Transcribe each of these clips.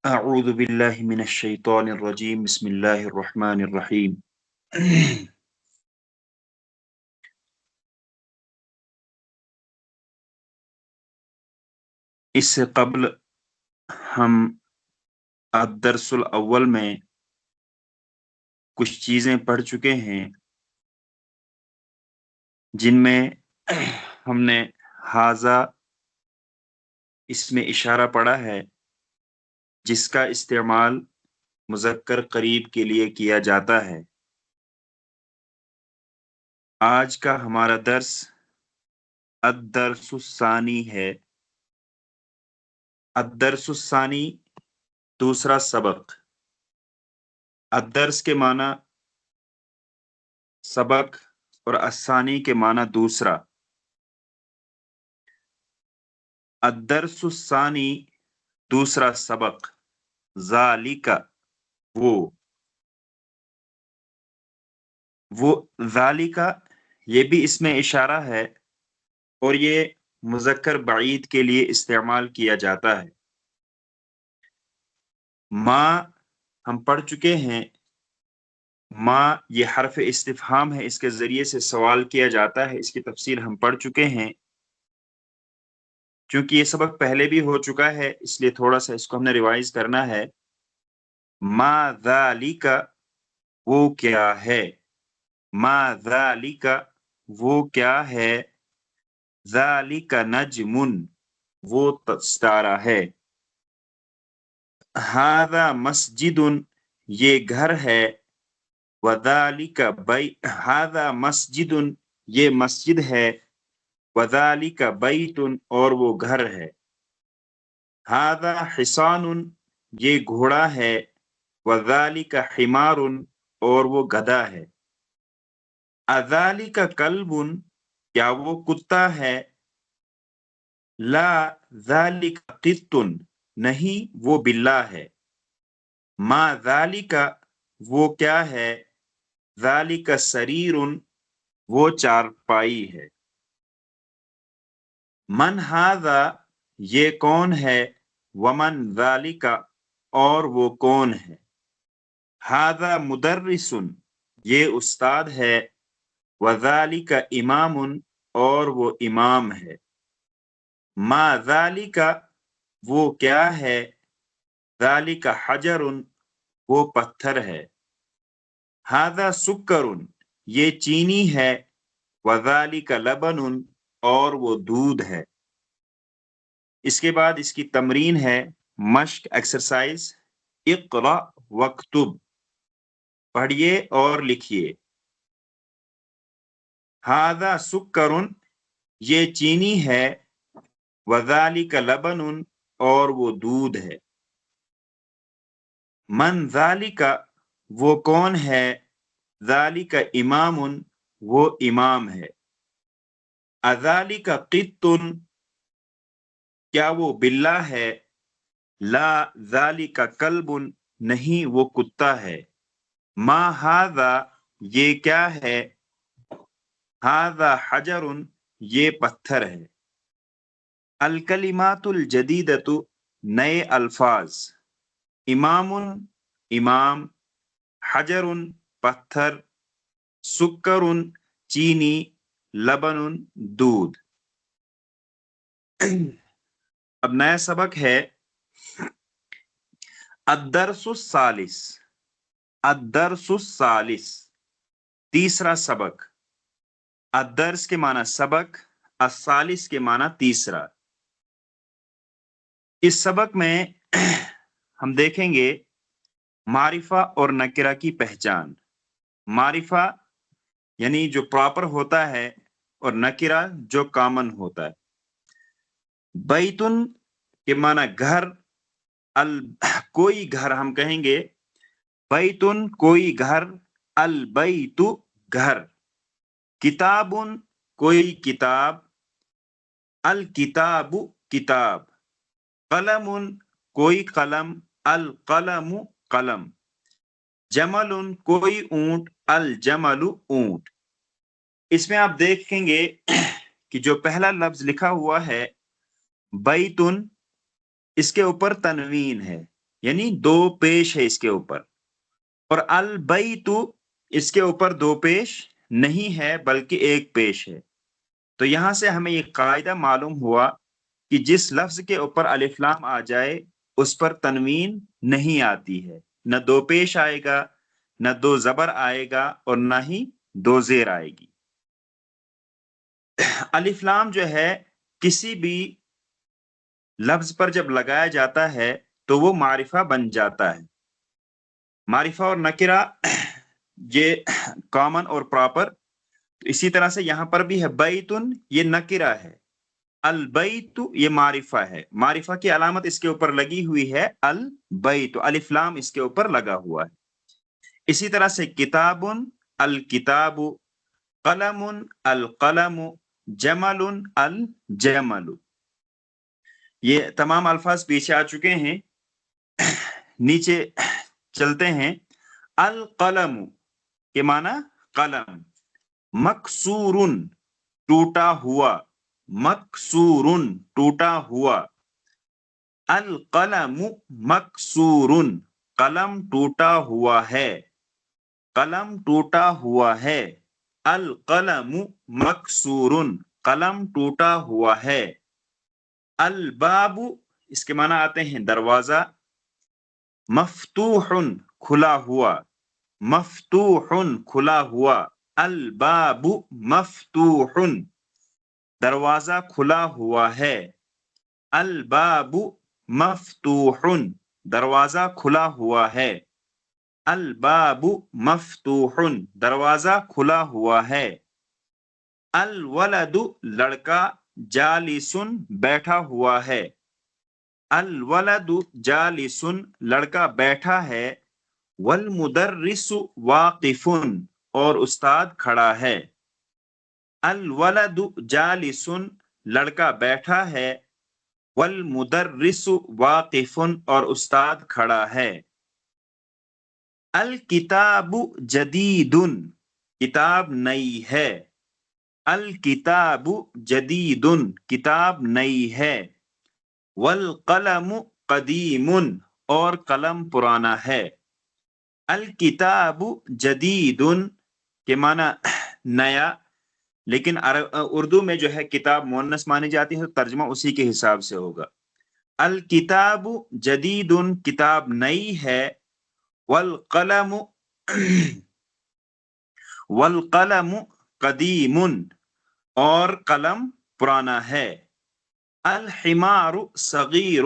اعوذ باللہ من الشیطان الرجیم بسم اللہ الرحمن الرحیم اس سے قبل ہم الدرس الاول میں کچھ چیزیں پڑھ چکے ہیں جن میں ہم نے ھذا اس میں اشارہ پڑھا ہے جس کا استعمال مذکر قریب کے لیے کیا جاتا ہے۔ آج کا ہمارا درس الدرس الثانی ہے۔ الدرس الثانی دوسرا سبق۔ الدرس کے معنی سبق اور الثانی کے معنی دوسرا۔ الدرس الثانی دوسرا سبق، ذالک وہ ذالک یہ بھی اس میں اشارہ ہے اور یہ مذکر بعید کے لیے استعمال کیا جاتا ہے۔ ما ہم پڑھ چکے ہیں، ما یہ حرف استفہام ہے، اس کے ذریعے سے سوال کیا جاتا ہے، اس کی تفصیل ہم پڑھ چکے ہیں۔ چونکہ یہ سبق پہلے بھی ہو چکا ہے اس لیے تھوڑا سا اس کو ہم نے ریوائز کرنا ہے۔ ما ذالک وہ کیا ہے، ما ذالک وہ کیا ہے، ذالک نجم وہ ستارہ ہے، ھذا مسجد یہ گھر ہے، وذالک ھذا مسجد یہ مسجد ہے، وذالک بیت اور وہ گھر ہے، ھذا حصان یہ گھوڑا ہے، وذالک حمار اور وہ گدھا ہے، اذالک کلب کیا وہ کتا ہے، لا ذالک قط نہیں وہ بلہ ہے، ما ذالک وہ کیا ہے، ذالک سریر وہ چارپائی ہے، من ھذا یہ کون ہے، ومن ذالک اور وہ کون ہے، ھذا مدرس یہ استاد ہے، وذالک امام اور وہ امام ہے، ما ذالک وہ کیا ہے، ذالک حجر وہ پتھر ہے، ھذا سکر یہ چینی ہے، وذالک لبن اور وہ دودھ ہے۔ اس کے بعد اس کی تمرین ہے، مشق ایکسرسائز، اقرأ وکتب پڑھیے اور لکھیے۔ ھذا سکر یہ چینی ہے، وذالک لبن اور وہ دودھ ہے، من ذالک وہ کون ہے، ذالک امام وہ امام ہے، اذالک قط کیا وہ بلہ ہے، لا ذالک کلب نہیں وہ کتا ہے، ما ھذا یہ کیا ہے، ھذا حجر یہ پتھر ہے۔ الکلمات الجدیدۃ نئے الفاظ، امام امام، حجر پتھر، سکر چینی، لبن دودھ۔ اب نیا سبق ہے الدرس الثالث، الدرس الثالث تیسرا سبق۔ الدرس کے معنی سبق، الثالث کے معنی تیسرا۔ اس سبق میں ہم دیکھیں گے معرفہ اور نکرہ کی پہچان۔ معرفہ یعنی جو پراپر ہوتا ہے اور نکرہ جو کامن ہوتا ہے۔ بیتن کے معنی گھر، کوئی گھر ہم کہیں گے بیتن کوئی گھر، البیت گھر، کتابن کوئی کتاب، الکتاب کتاب، قلم کوئی قلم، القلم قلم، جمل کوئی اونٹ، الجمل اونٹ۔ اس میں آپ دیکھیں گے کہ جو پہلا لفظ لکھا ہوا ہے بیتن، اس کے اوپر تنوین ہے، یعنی دو پیش ہے اس کے اوپر، اور البیت اس کے اوپر دو پیش نہیں ہے بلکہ ایک پیش ہے۔ تو یہاں سے ہمیں یہ قاعدہ معلوم ہوا کہ جس لفظ کے اوپر الف لام آ جائے اس پر تنوین نہیں آتی ہے، نہ دو پیش آئے گا، نہ دو زبر آئے گا، اور نہ ہی دو زیر آئے گی۔ الف لام جو ہے کسی بھی لفظ پر جب لگایا جاتا ہے تو وہ معرفہ بن جاتا ہے۔ معرفہ اور نکرہ یہ کامن اور پراپر، اسی طرح سے یہاں پر بھی ہے۔ بیتن یہ نکرہ ہے، البیت یہ معرفہ ہے، معرفہ کی علامت اس کے اوپر لگی ہوئی ہے البیت، الف لام اس کے اوپر لگا ہوا ہے۔ اسی طرح سے کتاب الکتاب، قلم القلم، جمل الجمل، یہ تمام الفاظ پیچھے آ چکے ہیں، نیچے چلتے ہیں۔ القلم کے معنی قلم، مکسور ٹوٹا ہوا، مکسور ٹوٹا ہوا، القلم مکسور قلم ٹوٹا ہوا ہے، قلم ٹوٹا ہوا ہے، القلم مکسور قلم ٹوٹا ہوا ہے۔ الباب اس کے معنی آتے ہیں دروازہ، مفتوح کھلا ہوا، مفتوح کھلا ہوا، الباب مفتوح دروازہ کھلا ہوا ہے، الباب مفتوح دروازہ کھلا ہوا ہے، الباب مفتوح دروازہ کھلا ہوا ہے۔ الولد لڑکا، جالس بیٹھا ہوا ہے، الولد جالس لڑکا بیٹھا ہے، والمدرس واقف اور استاد کھڑا ہے۔ الولد جالس لڑکا بیٹھا ہے، والمدرس واقف اور استاد کھڑا ہے۔ الکتاب جدید کتاب نئی ہے، الکتاب جدید کتاب نئی ہے، والقلم قدیم اور قلم پرانا ہے۔ الکتاب جدید کے معنی نیا، لیکن اردو میں جو ہے کتاب مؤنث مانی جاتی ہے تو ترجمہ اسی کے حساب سے ہوگا۔ الکتاب جدید کتاب نئی ہے، والقلم والقلم قدیم اور قلم پرانا ہے۔ الحمار صغیر،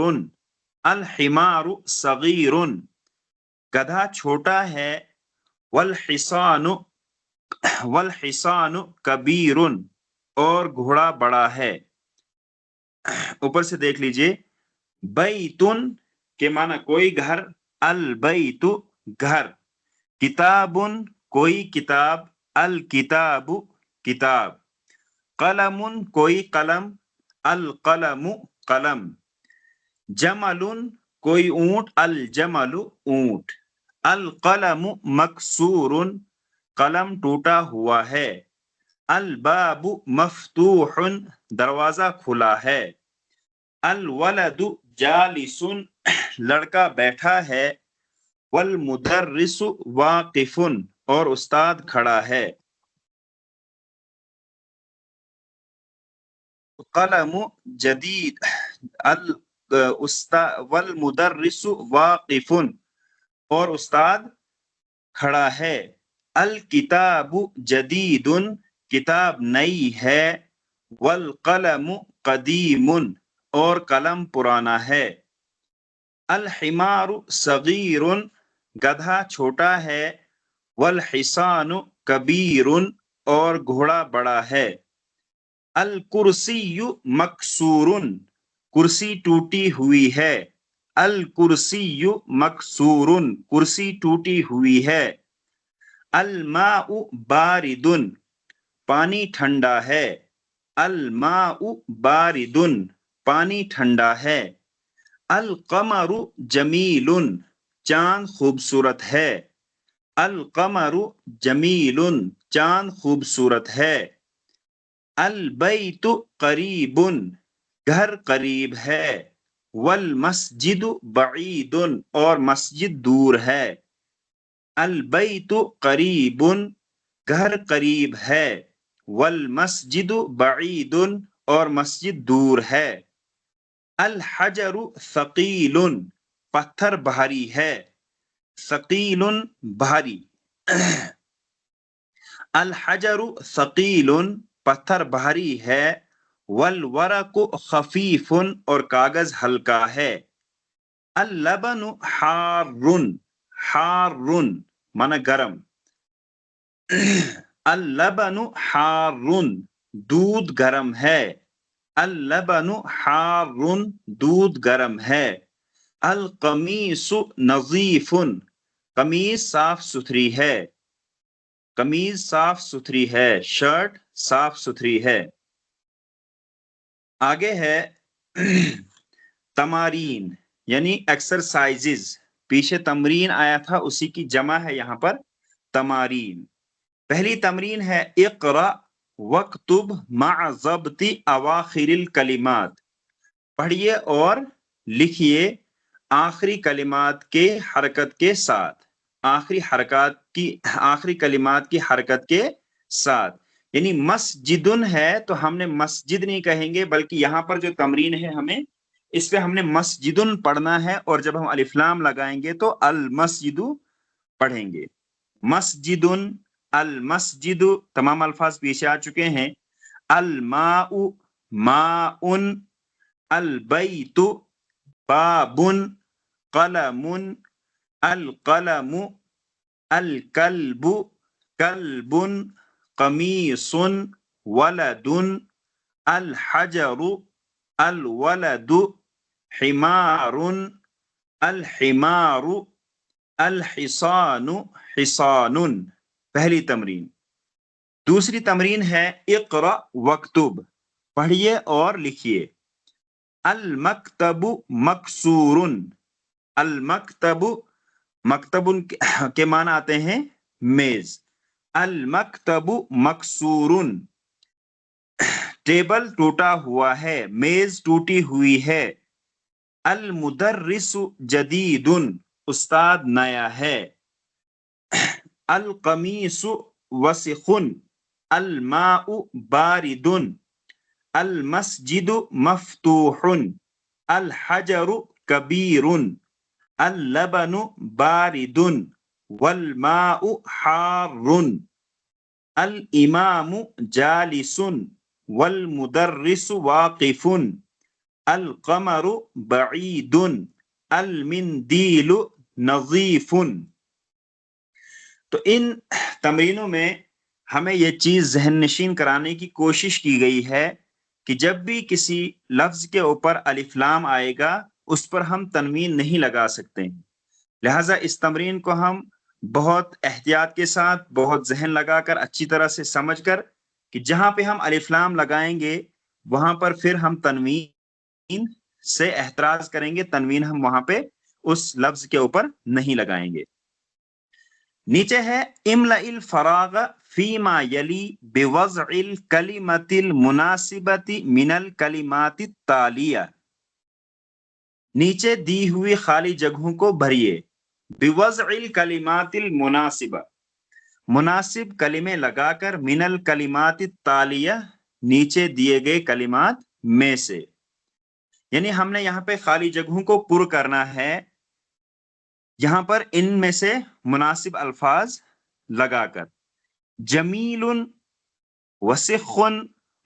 الحمار صغیر گدھا چھوٹا ہے، والحصان والحصان کبیر اور گھوڑا بڑا ہے۔ اوپر سے دیکھ لیجئے، بیتن کے معنی کوئی گھر، البیت گھر، کتاب کوئی کتاب، الکتاب کتاب، قلم کوئی قلم، القلم قلم، جمل کوئی اونٹ، الجمل اونٹ، القلم مکسور قلم ٹوٹا ہوا ہے، الباب مفتوح دروازہ کھلا ہے، الولد جالس لڑکا بیٹھا ہے، والمدرس واقف اور استاد کھڑا ہے۔ قلم جدید والمدرس واقف اور استاد کھڑا ہے۔ الکتاب جدید کتاب نئی ہے، والقلم قدیم اور قلم پرانا ہے۔ الحمار صغیر گدھا چھوٹا ہے، والحصان کبیر اور گھوڑا بڑا ہے۔ الکرسی مکسور کرسی ٹوٹی ہوئی ہے، الکرسی مکسور کرسی ٹوٹی ہوئی ہے۔ الماء بارد پانی ٹھنڈا ہے، الماء بارد پانی ٹھنڈا ہے۔ القمر جمیل چاند خوبصورت ہے، القمر جمیل چاند خوبصورت ہے۔ البیت قریب گھر قریب ہے، والمسجد بعید اور مسجد دور ہے، البیت قریب گھر قریب ہے، والمسجد بعید اور مسجد دور ہے، الحجر ثقیل پتھر بھاری ہے، ثقیل بھاری، الحجر ثقیل پتھر بھاری ہے، والورق خفیف اور کاغذ ہلکا ہے، اللبن حار حار مانا گرم، اللبن حار دودھ گرم ہے، اللبن حار دودھ گرم ہے، القمیص نظیف قمیص صاف ستھری ہے، قمیض صاف ستھری ہے، شرٹ صاف ستھری ہے۔ آگے ہے تمارین یعنی ایکسرسائزز، پیچھے تمرین آیا تھا اسی کی جمع ہے یہاں پر تمارین۔ پہلی تمرین ہے اقرأ وَاکْتُب مع ضبط اواخر الکلمات، پڑھیے اور لکھیے آخری کلمات کے حرکت کے ساتھ، آخری کلمات کی حرکت کے ساتھ، یعنی مسجدن ہے تو ہم نے مسجد نہیں کہیں گے، بلکہ یہاں پر جو تمرین ہے ہمیں اس پہ ہم نے مسجدن پڑھنا ہے، اور جب ہم الف لام لگائیں گے تو المسجد پڑھیں گے، مسجدن، المسجد تمام الفاظ پیچھے آ چکے ہیں، الماء ماء، البیت باب، قلم القلم، الکلب کلب، قمیص ولد، الحجر الولد، حمار الحمار، الحصان حصان۔ پہلی تمرین۔ دوسری تمرین ہے اقرأ وَاکْتُب، پڑھیے اور لکھیے، المکتب مکسور، المکتب مکتب کے معنی آتے ہیں میز، المکتب مکسور ٹیبل ٹوٹا ہوا ہے، میز ٹوٹی ہوئی ہے، المدرس جدید استاد نیا ہے، القمیص وسخ، الماء بارد، المسجد مفتوح، الحجر کبیر، اللبن بارد، والماء حار، الامام جالس، والمدرس واقف، القمر بعید، المندیل نظیف۔ تو ان تمرینوں میں ہمیں یہ چیز ذہن نشین کرانے کی کوشش کی گئی ہے کہ جب بھی کسی لفظ کے اوپر الف لام آئے گا اس پر ہم تنوین نہیں لگا سکتے ہیں، لہٰذا اس تمرین کو ہم بہت احتیاط کے ساتھ، بہت ذہن لگا کر، اچھی طرح سے سمجھ کر کہ جہاں پہ ہم الف لام لگائیں گے وہاں پر پھر ہم تنوین سے احتراز کریں گے، تنوین ہم وہاں پہ اس لفظ کے اوپر نہیں لگائیں گے۔ نیچے ہے املأ الفراغ فیما یلی بوضع الکلمۃ المناسبۃ من الکلمات التالیہ، نیچے دی ہوئی خالی جگہوں کو بھریے، بوضع الکلمات المناسبہ مناسب کلمے لگا کر، من الکلمات التالیہ نیچے دیے گئے کلمات میں سے، یعنی ہم نے یہاں پہ خالی جگہوں کو پر کرنا ہے، یہاں پر ان میں سے مناسب الفاظ لگا کر، جمیل وسخ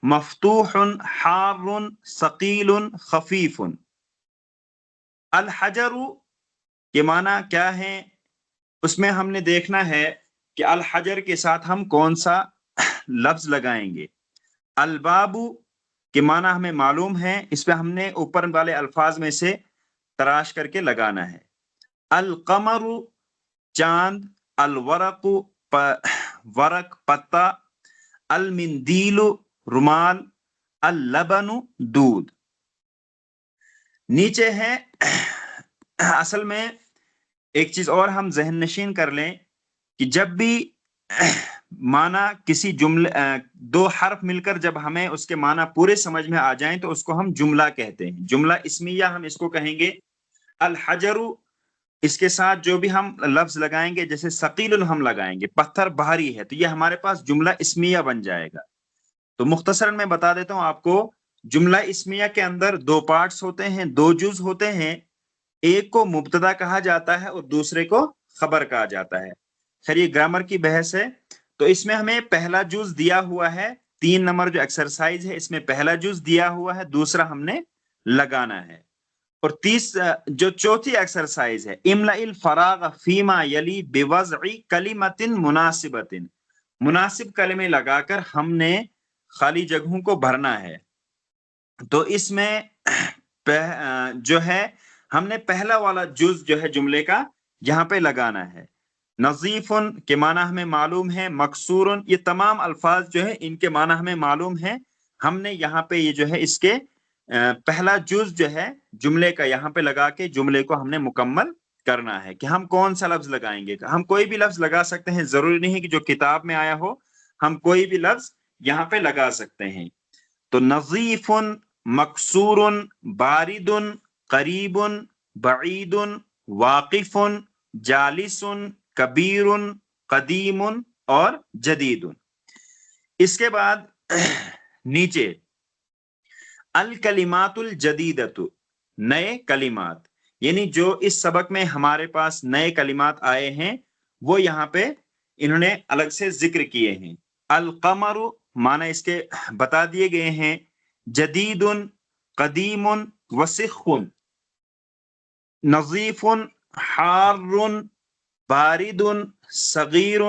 مفتوح حار ثقیل خفیف۔ الحجر کے معنی کیا ہے، اس میں ہم نے دیکھنا ہے کہ الحجر کے ساتھ ہم کون سا لفظ لگائیں گے۔ الباب کے معنی ہمیں معلوم ہے، اس پہ ہم نے اوپر والے الفاظ میں سے تراش کر کے لگانا ہے۔ القمر چاند، الورق ورق پتا، المندیل رومال، اللبن دودھ۔ نیچے ہے اصل میں ایک چیز اور ہم ذہن نشین کر لیں کہ جب بھی معنی کسی جملے دو حرف مل کر جب ہمیں اس کے معنی پورے سمجھ میں آ جائیں تو اس کو ہم جملہ کہتے ہیں. جملہ اسمیہ ہم اس کو کہیں گے. الحجر، اس کے ساتھ جو بھی ہم لفظ لگائیں گے، جیسے ثقیل ہم لگائیں گے، پتھر بھاری ہے، تو یہ ہمارے پاس جملہ اسمیہ بن جائے گا. تو مختصراً میں بتا دیتا ہوں آپ کو، جملہ اسمیہ کے اندر دو پارٹس ہوتے ہیں، دو جز ہوتے ہیں. ایک کو مبتدا کہا جاتا ہے اور دوسرے کو خبر کہا جاتا ہے. خیر یہ گرامر کی بحث ہے. تو اس میں ہمیں پہلا جز دیا ہوا ہے، 3 نمبر جو ایکسرسائز ہے اس میں پہلا جز دیا ہوا ہے، دوسرا ہم نے لگانا ہے. اور جو چوتھی ایکسرسائز ہے، املأ الفراغ فیما یلی بوضع کلمۃ مناسبۃ، مناسب کلمے لگا کر ہم نے خالی جگہوں کو بھرنا ہے. تو اس میں جو ہے ہم نے پہلا والا جز جو ہے جملے کا یہاں پہ لگانا ہے. نظیف کے معنی ہمیں معلوم ہے، مکسور، یہ تمام الفاظ جو ہے ان کے معنی ہمیں معلوم ہے. ہم نے یہاں پہ یہ جو ہے اس کے پہلا جز جو ہے جملے کا یہاں پہ لگا کے جملے کو ہم نے مکمل کرنا ہے. کہ ہم کون سا لفظ لگائیں گے، ہم کوئی بھی لفظ لگا سکتے ہیں، ضروری نہیں ہے کہ جو کتاب میں آیا ہو، ہم کوئی بھی لفظ یہاں پہ لگا سکتے ہیں. تو نظیف، مکسور، بارد، قریب، بعید، واقف، جالس، کبیر، قدیم اور جدید. اس کے بعد نیچے الکلمات الجدیدۃ، نئے کلمات، یعنی جو اس سبق میں ہمارے پاس نئے کلمات آئے ہیں وہ یہاں پہ انہوں نے الگ سے ذکر کیے ہیں. القمر معنی اس کے بتا دیے گئے ہیں، جدید، قدیم، وسخ، نظیف، حار، بارد، صغیر،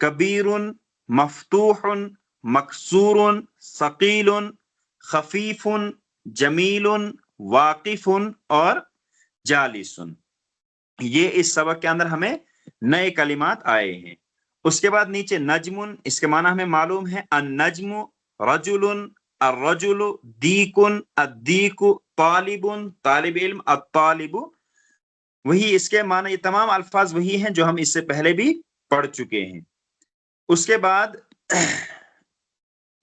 کبیر، مفتوح، مکسور، ثقیل، خفیف، جمیل، واقف اور جالس. یہ اس سبق کے اندر ہمیں نئے کلمات آئے ہیں. اس کے بعد نیچے نجم، اس کے معنی ہمیں معلوم ہے، النجم، رجل، الرجل، دیک، الدیک، طالب، طالب علم، الطالب. وہی اس کے معنی، یہ تمام الفاظ وہی ہیں جو ہم اس سے پہلے بھی پڑھ چکے ہیں. اس کے بعد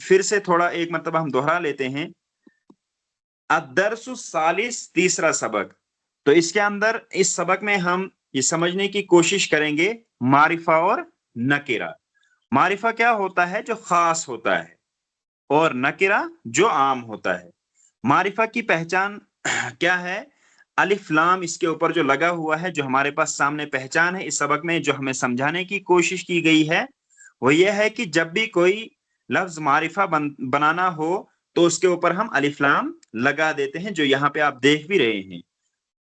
پھر سے تھوڑا ایک مرتبہ ہم دوہرا لیتے ہیں. الدرس الثالث، تیسرا سبق. تو اس کے اندر اس سبق میں ہم یہ سمجھنے کی کوشش کریں گے معرفہ اور نکرہ. معرفہ کیا ہوتا ہے؟ جو خاص ہوتا ہے، اور نکرہ جو عام ہوتا ہے. معرفہ کی پہچان کیا ہے؟ الف لام اس کے اوپر جو لگا ہوا ہے، جو ہمارے پاس سامنے پہچان ہے اس سبق میں جو ہمیں سمجھانے کی کوشش کی گئی ہے وہ یہ ہے کہ جب بھی کوئی لفظ معرفہ بنانا ہو تو اس کے اوپر ہم الف لام لگا دیتے ہیں، جو یہاں پہ آپ دیکھ بھی رہے ہیں.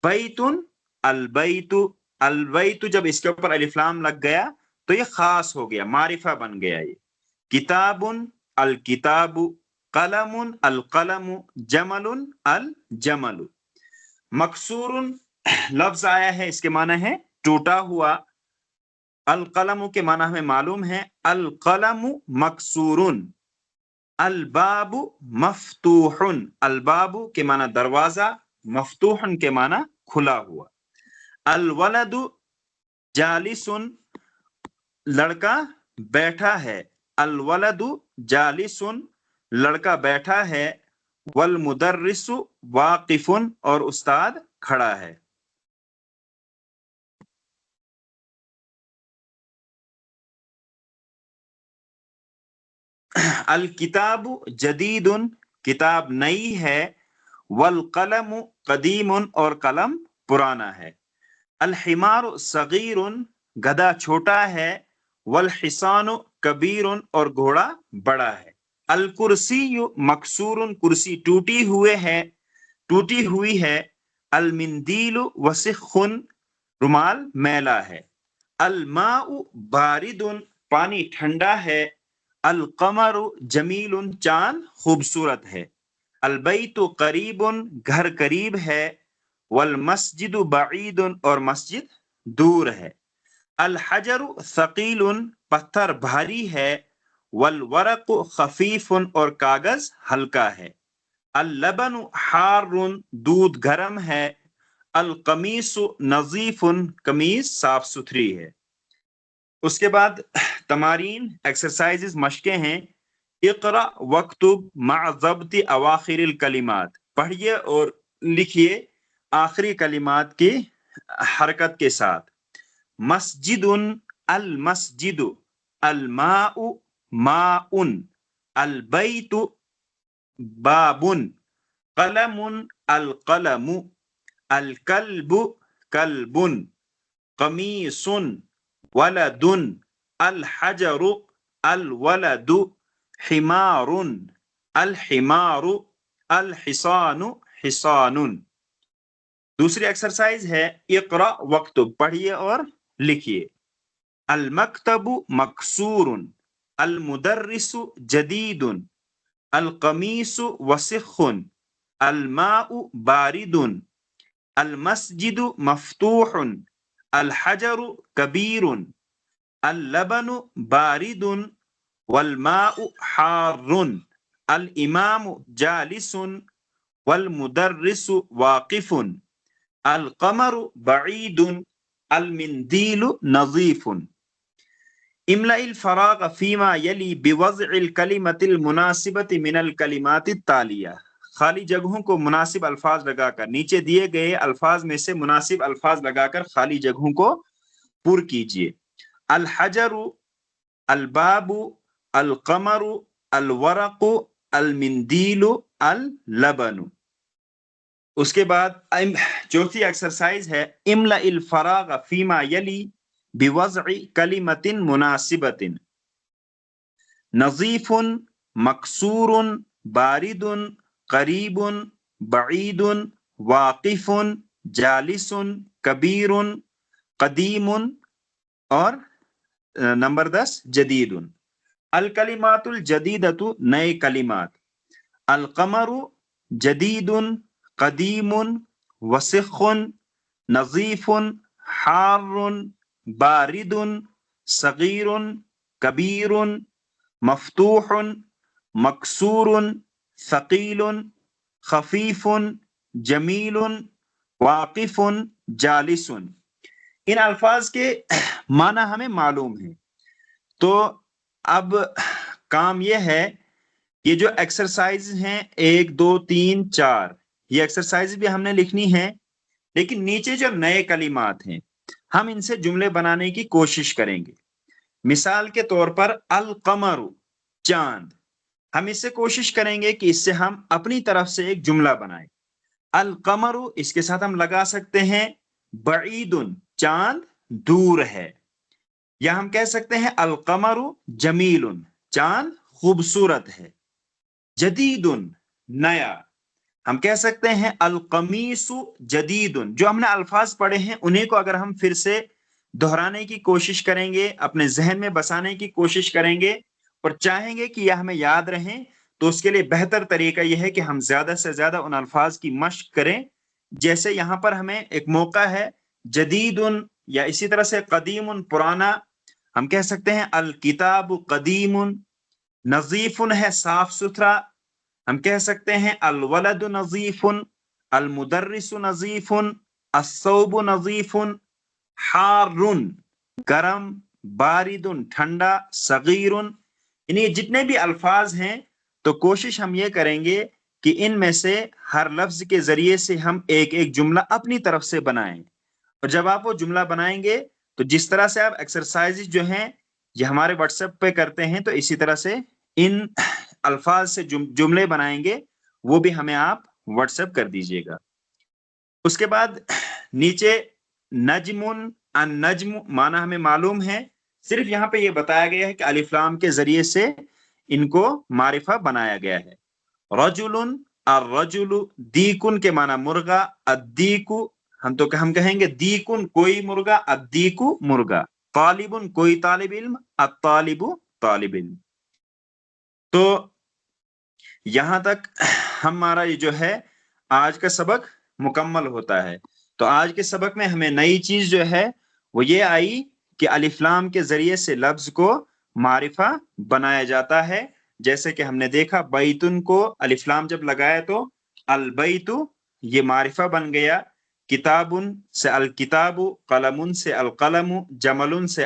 بیت، البیت، البیت، جب اس کے اوپر الف لام لگ گیا تو یہ خاص ہو گیا، معرفہ بن گیا. یہ کتاب، الکتاب، قلم، القلم، جمل، الجمل. مکسور لفظ آیا ہے، اس کے معنی ہے ٹوٹا ہوا. القلم کے معنی ہمیں معلوم ہے، القلم مکسور. الباب مفتوح، الباب کے معنی دروازہ، مفتوح کے معنی کھلا ہوا. الولد جالس، لڑکا بیٹھا ہے. الولد جالس، لڑکا بیٹھا ہے. والمدرس واقف، اور استاد کھڑا ہے. الکتاب جدید، کتاب نئی ہے. والقلم قدیم، اور قلم پرانا ہے. الحمار صغیر، گدھا چھوٹا ہے. والحصان کبیر، اور گھوڑا بڑا ہے. الکرسی مکسور، کرسی ٹوٹی ہوئی ہے. المندیل وسخ، رومال میلا ہے. الماء بارد، پانی ٹھنڈا ہے. القمر جمیل، چاند خوبصورت ہے. البیت قریب، گھر قریب ہے. والمسجد بعید، اور مسجد دور ہے. الحجر ثقیل، پتھر بھاری ہے. والورق خفیف، اور کاغذ ہلکا ہے. اللبن حار، دودھ گرم ہے. القمیص نظیف، قمیص صاف ستھری ہے. اس کے بعد تمارین ایکسرسائزز مشقیں ہیں. اقرا وکتب مع ضبط اواخر الکلمات، پڑھیے اور لکھیے آخری کلمات کی حرکت کے ساتھ. مسجد المسجد، الماء ماء، البیت باب، قلم القلم، الکلب کلب، قمیص ولد، الحجر الولد، حمار الحمار، الحصان حصان. دوسری ایکسرسائز ہے اقرا وکتب، پڑھیے اور لکھیے. المکتب مکسور، المدرس جدید، القمیص وسخ، الماء بارد، المسجد مفتوح، الحجر کبیر، اللبن بارد والماء حار، الامام جالس والمدرس واقف، القمر بعید، المندیل نظیف. املأ الفراغ فيما يلي بوضع الكلمة المناسبة من الكلمات التالية. خالی جگہوں کو مناسب الفاظ لگا کر، نیچے دیے گئے الفاظ میں سے مناسب الفاظ لگا کر خالی جگہوں کو پر کیجیے. الحجر، الباب، القمر، الورق، المندیل، اللبن. اس کے بعد چوتھی ایکسرسائز ہے املأ الفراغ فيما يلي بوضع کلمۃ مناسبۃ. نظیف، مکسور، بارد، قریب، بعید، واقف، جالس، کبیر، قدیم، اور نمبر 10 جدید. الکلمات الجدیدۃ، نئے کلمات. القمر جدید، قدیم، وسخ، نظیف، حار، بارد، صغیر، کبیر، مفتوح، مکسور، ثقیل، خفیف، جمیل، واقف، جالس. ان الفاظ کے معنی ہمیں معلوم ہے، تو اب کام یہ ہے، یہ جو ایکسرسائز ہیں 1 2 3 4، یہ ایکسرسائز بھی ہم نے لکھنی ہے، لیکن نیچے جو نئے کلمات ہیں ہم ان سے جملے بنانے کی کوشش کریں گے. مثال کے طور پر القمر، چاند، ہم اس سے کوشش کریں گے کہ اس سے ہم اپنی طرف سے ایک جملہ بنائیں. القمر، اس کے ساتھ ہم لگا سکتے ہیں بعید، چاند دور ہے، یا ہم کہہ سکتے ہیں القمر جمیل، چاند خوبصورت ہے. جدید، نیا، ہم کہہ سکتے ہیں القمیص جدید. جو ہم نے الفاظ پڑھے ہیں انہیں کو اگر ہم پھر سے دہرانے کی کوشش کریں گے، اپنے ذہن میں بسانے کی کوشش کریں گے اور چاہیں گے کہ یہ ہمیں یاد رہیں، تو اس کے لیے بہتر طریقہ یہ ہے کہ ہم زیادہ سے زیادہ ان الفاظ کی مشق کریں. جیسے یہاں پر ہمیں ایک موقع ہے جدید، یا اسی طرح سے قدیم، پرانا، ہم کہہ سکتے ہیں الکتاب قدیم. نظیف ہے صاف ستھرا، ہم کہہ سکتے ہیں الولد نظیف، المدرس نظیف، الثوب نظیف. حار، گرم، بارد، ٹھنڈا، صغیر. یعنی جتنے بھی الفاظ ہیں تو کوشش ہم یہ کریں گے کہ ان میں سے ہر لفظ کے ذریعے سے ہم ایک ایک جملہ اپنی طرف سے بنائیں. اور جب آپ وہ جملہ بنائیں گے تو جس طرح سے آپ ایکسرسائز جو ہیں یہ ہمارے واٹس ایپ پہ کرتے ہیں، تو اسی طرح سے ان الفاظ سے جملے بنائیں گے، وہ بھی ہمیں آپ واٹس ایپ کر دیجئے گا. اس کے بعد نیچے نجم، النجم معنی ہمیں معلوم ہے، صرف یہاں پہ یہ بتایا گیا ہے کہ الف لام کے ذریعے سے ان کو معرفہ بنایا گیا ہے. رجل، الرجل، دیکن کے معنی مرغا، الدیکو، ہم کہیں گے دیکن کوئی مرغا، الدیکو مرغا. طالب، کوئی طالب علم، الطالب طالب علم. تو یہاں تک ہمارا یہ جو ہے آج کا سبق مکمل ہوتا ہے. تو آج کے سبق میں ہمیں نئی چیز جو ہے وہ یہ آئی کہ الف لام کے ذریعے سے لفظ کو معرفہ بنایا جاتا ہے. جیسے کہ ہم نے دیکھا بیتن کو الف لام جب لگایا تو البیت یہ معرفہ بن گیا. کتاب سے الکتاب، قلم سے القلم، جمل سے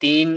3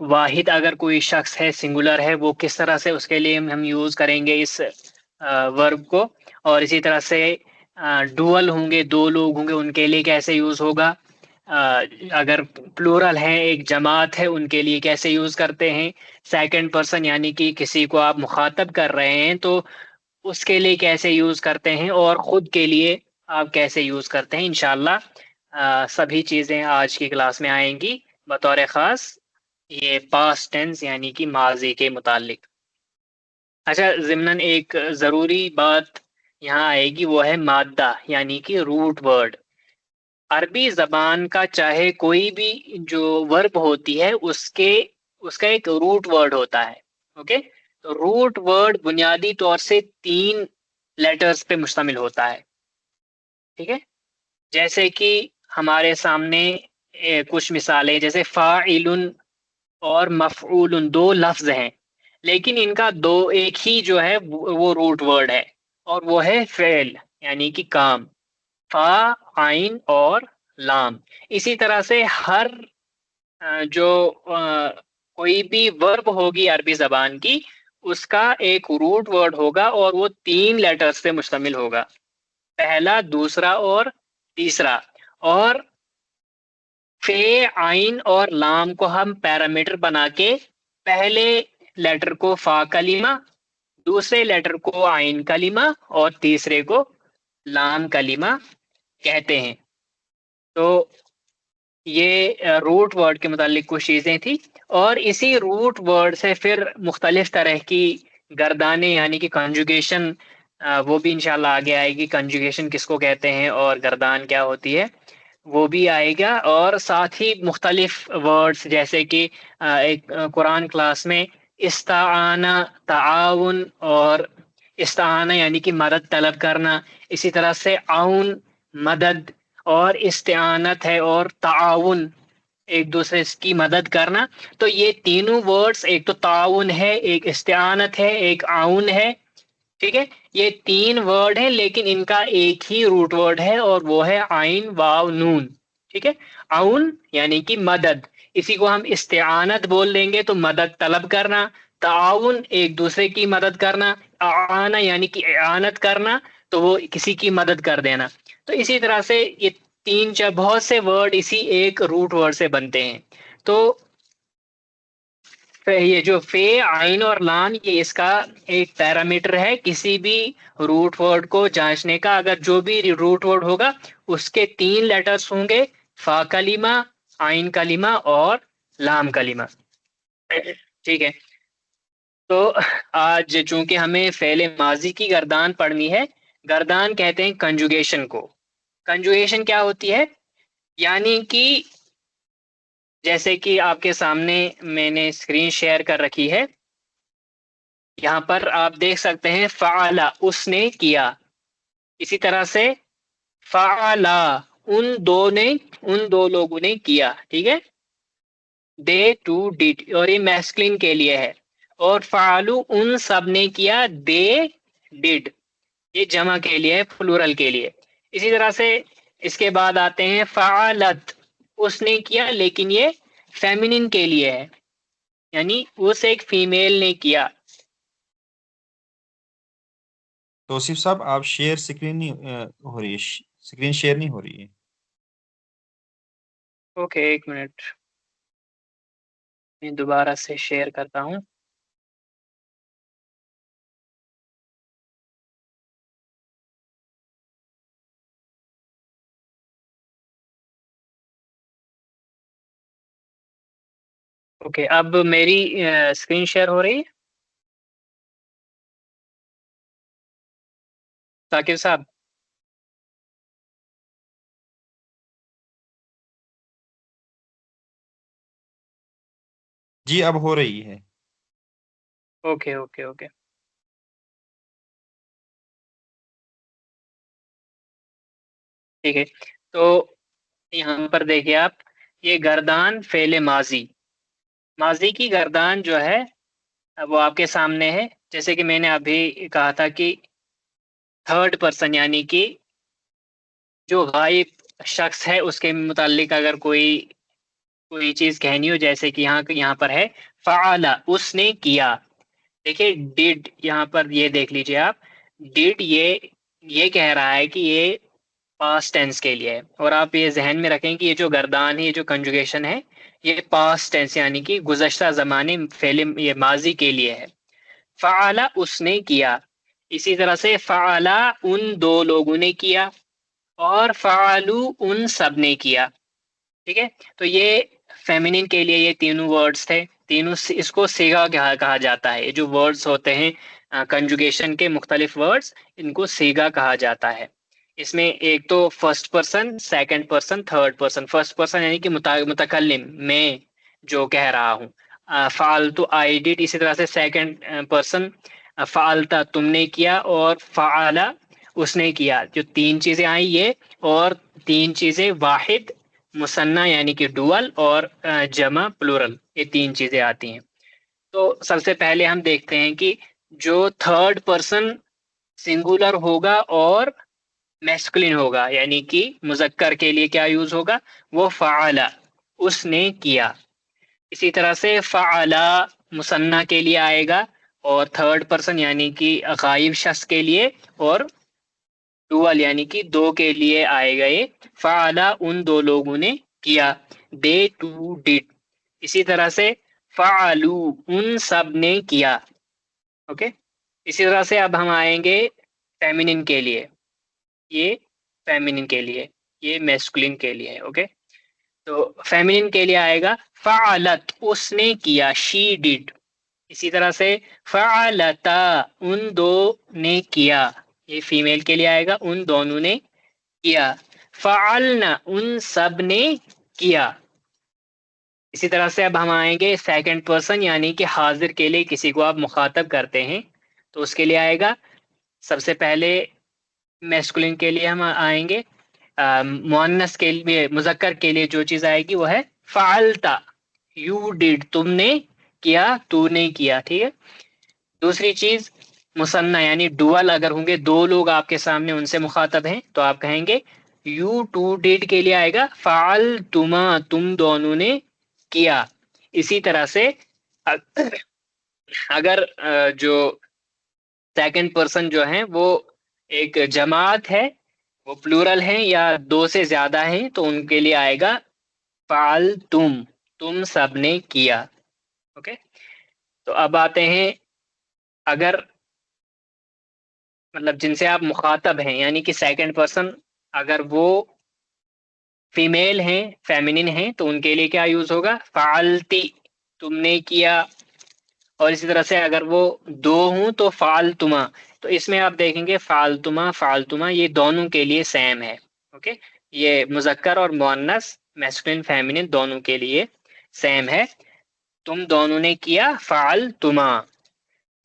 واحد اگر کوئی شخص ہے سنگولر ہے وہ کس طرح سے اس کے لیے ہم یوز کریں گے اس ورب کو, اور اسی طرح سے ڈوئل ہوں گے, دو لوگ ہوں گے, ان کے لیے کیسے یوز ہوگا, اگر پلورل ہے ایک جماعت ہے ان کے لیے کیسے یوز کرتے ہیں, سیکنڈ پرسن یعنی کہ کسی کو آپ مخاطب کر رہے ہیں تو اس کے لیے کیسے یوز کرتے ہیں, اور خود کے لیے آپ کیسے یوز کرتے ہیں. انشاءاللہ سبھی چیزیں آج کی کلاس میں آئیں گی بطور خاص یہ پاسٹ ٹینس یعنی کہ ماضی کے متعلق. اچھا, ضمناً ایک ضروری بات یہاں آئے گی, وہ ہے مادہ یعنی کہ روٹ ورڈ. عربی زبان کا چاہے کوئی بھی جو ورب ہوتی ہے اس کا ایک روٹ ورڈ ہوتا ہے. اوکے, تو روٹ ورڈ بنیادی طور سے 3 لیٹرز پہ مشتمل ہوتا ہے. ٹھیک ہے, جیسے کہ ہمارے سامنے کچھ مثالیں, جیسے فاعل اور مفعول 2 لفظ ہیں, لیکن ان کا ایک ہی جو ہے وہ روٹ ورڈ ہے, اور وہ ہے فعل یعنی کہ کام, فا, عین اور لام. اسی طرح سے ہر جو کوئی بھی ورب ہوگی عربی زبان کی اس کا ایک روٹ ورڈ ہوگا, اور وہ 3 لیٹرز پہ مشتمل ہوگا, پہلا, دوسرا اور تیسرا. اور فے, عین اور لام کو ہم پیرامیٹر بنا کے پہلے لیٹر کو فا کلمہ, دوسرے لیٹر کو عین کلمہ, اور تیسرے کو لام کلمہ کہتے ہیں. تو یہ روٹ ورڈ کے متعلق کچھ چیزیں تھیں, اور اسی روٹ ورڈ سے پھر مختلف طرح کی گردانیں یعنی کہ کنجوگیشن, وہ بھی انشاءاللہ آگے آئے گی, کنجوگیشن کس کو کہتے ہیں اور گردان کیا ہوتی ہے وہ بھی آئے گا. اور ساتھ ہی مختلف ورڈز جیسے کہ ایک قرآن کلاس میں استعانہ, تعاون اور استعانہ یعنی کہ مدد طلب کرنا, اسی طرح سے عون مدد, اور استعانت ہے اور تعاون ایک دوسرے کی مدد کرنا. تو یہ تینوں ورڈز, ایک تو تعاون ہے, ایک استعانت ہے, ایک عون ہے. ٹھیک ہے, یہ 3 ورڈ ہیں لیکن ان کا ایک ہی روٹ ورڈ ہے, اور وہ ہے عین واو نون. ٹھیک ہے, عون یعنی کہ مدد, اسی کو ہم استعانت بول دیں گے تو مدد طلب کرنا. تعاون ایک دوسرے کی مدد کرنا, اعانہ یعنی کہ اعانت کرنا تو وہ کسی کی مدد کر دینا. تو اسی طرح سے یہ 3 بہت سے ورڈ اسی ایک روٹ ورڈ سے بنتے ہیں. تو یہ جو فے, عین اور لام, یہ اس کا ایک پیرامیٹر ہے کسی بھی روٹ ورڈ کو جانچنے کا. اگر جو بھی روٹ ورڈ ہوگا اس کے 3 لیٹرز ہوں گے, فا کلمہ, عین کلمہ اور لام کلمہ. ٹھیک ہے, تو آج چونکہ ہمیں فعل ماضی کی گردان پڑھنی ہے, گردان کہتے ہیں کنجوگیشن کو. کنجوگیشن کیا ہوتی ہے, یعنی کہ جیسے کہ آپ کے سامنے میں نے اسکرین شیئر کر رکھی ہے, یہاں پر آپ دیکھ سکتے ہیں فعل, اس نے کیا. اسی طرح سے فعلا, ان دو لوگوں نے کیا. ٹھیک ہے, دے ٹو ڈیڈ, اور یہ میسکلین کے لیے ہے. اور فعلو, ان سب نے کیا, دے ڈیڈ, یہ جمع کے لیے ہے, پلورل کے لیے. اسی طرح سے اس کے بعد آتے ہیں فعلت, اس نے کیا لیکن یہ فیمینن کے لیے ہے, یعنی اس ایک فیمیل نے کیا. توصیف صاحب آپ شیئر سکرین نہیں ہو رہی ہے, سکرین شیئر نہیں ہو رہی ہے. اوکے, ایک منٹ, میں دوبارہ سے شیئر کرتا ہوں. اوکے, اب میری اسکرین شیئر ہو رہی ہے ثاقب صاحب؟ جی اب ہو رہی ہے. اوکے اوکے اوکے, ٹھیک ہے. تو یہاں پر دیکھیے آپ, یہ گردان فعل ماضی کی گردان جو ہے وہ آپ کے سامنے ہے. جیسے کہ میں نے ابھی کہا تھا کہ 3rd پرسن یعنی کہ جو غائب شخص ہے اس کے متعلق اگر کوئی کوئی چیز کہنی ہو، جیسے کہ یہاں پر ہے فعل، اس نے کیا. دیکھیے ڈیڈ یہاں پر یہ دیکھ لیجیے آپ، ڈیڈ یہ کہہ رہا ہے کہ یہ پاسٹ ٹینس کے لیے ہے، اور آپ یہ ذہن میں رکھیں کہ یہ جو گردان ہے، یہ جو کنجوگیشن ہے، یہ پاسٹ ٹینس یعنی کہ گزشتہ زمانے فعل یہ ماضی کے لیے ہے. فعل اس نے کیا. اسی طرح سے فعل ان دو لوگوں نے کیا، اور فعلو ان سب نے کیا. ٹھیک ہے، تو یہ فیمینن کے لیے یہ تینوں ورڈز تھے. تینوں اس کو سیگا کہا جاتا ہے. یہ جو ورڈز ہوتے ہیں کنجوگیشن کے مختلف ورڈز، ان کو سیگا کہا جاتا ہے. اس میں ایک تو first person, second person, third person. First person یعنی کہ متکلم، میں جو کہہ رہا ہوں. فعلتو آئی ڈیڈ. اسی طرح سے سیکنڈ پرسن فعلتا تم نے کیا، اور فعلا اس نے کیا. جو تین چیزیں آئیں یہ، اور تین چیزیں واحد مثنیٰ یعنی کہ ڈوول، اور جمع پلورل، یہ تین چیزیں آتی ہیں. تو سب سے پہلے ہم دیکھتے ہیں کہ جو تھرڈ پرسن سنگولر ہوگا اور میسکلین ہوگا، یعنی کہ مذکر کے لیے کیا یوز ہوگا، وہ فعل، اس نے کیا. اسی طرح سے فعلا مثنیٰ کے لیے آئے گا، اور تھرڈ پرسن یعنی کہ غائب شخص کے لیے، اور ڈوول یعنی کہ دو کے لیے آئے گا یہ فعلا ان دو لوگوں نے کیا. دے ٹو ڈیڈ. اسی طرح سے فعلو ان سب نے کیا. اوکے. اسی طرح سے اب ہم آئیں گے فیمینن کے لیے. یہ فیمینن کے لیے، یہ میسکولین کے لیے. اوکے. تو فیمینن کے لیے آئے گا فعلت، اس نے کیا، شی ڈیڈ. اسی طرح سے فعلتا ان دو نے کیا، یہ فیمیل کے لیے آئے گا، ان دونوں نے کیا. فعلنا ان سب نے کیا. اسی طرح سے اب ہم آئیں گے سیکنڈ پرسن یعنی کہ حاضر کے لیے، کسی کو آپ مخاطب کرتے ہیں تو اس کے لیے آئے گا. سب سے پہلے میسکولین کے لیے ہم آئیں گے. مؤنث کے لیے، مذکر کے لیے جو چیز آئے گی وہ ہے فعلتا، یو ڈیڈ، تم نے کیا، تو نے کیا. ٹھیک ہے. دوسری چیز مثنیٰ یعنی ڈوول، اگر ہوں گے دو لوگ آپ کے سامنے، ان سے مخاطب ہیں، تو آپ کہیں گے یو ٹو ڈیڈ کے لیے آئے گا فعلتما، تم دونوں نے کیا. اسی طرح سے اگر جو سیکنڈ پرسن جو ہیں وہ ایک جماعت ہے، وہ پلورل ہیں یا دو سے زیادہ ہیں، تو ان کے لیے آئے گا فعلتم، تم سب نے کیا. اوکے. تو اب آتے ہیں، اگر مطلب جن سے آپ مخاطب ہیں یعنی کہ سیکنڈ پرسن، اگر وہ فیمیل ہیں، فیمینن ہیں، تو ان کے لیے کیا یوز ہوگا، فعلتی، تم نے کیا. اور اسی طرح سے اگر وہ دو ہوں تو فعلتما. تو اس میں آپ دیکھیں گے فعلتما، فعلتما یہ دونوں کے لیے سیم ہے. اوکے. یہ مذکر اور مؤنث، میسکولین فیمینن دونوں کے لیے سیم ہے. تم دونوں نے کیا فعلتما،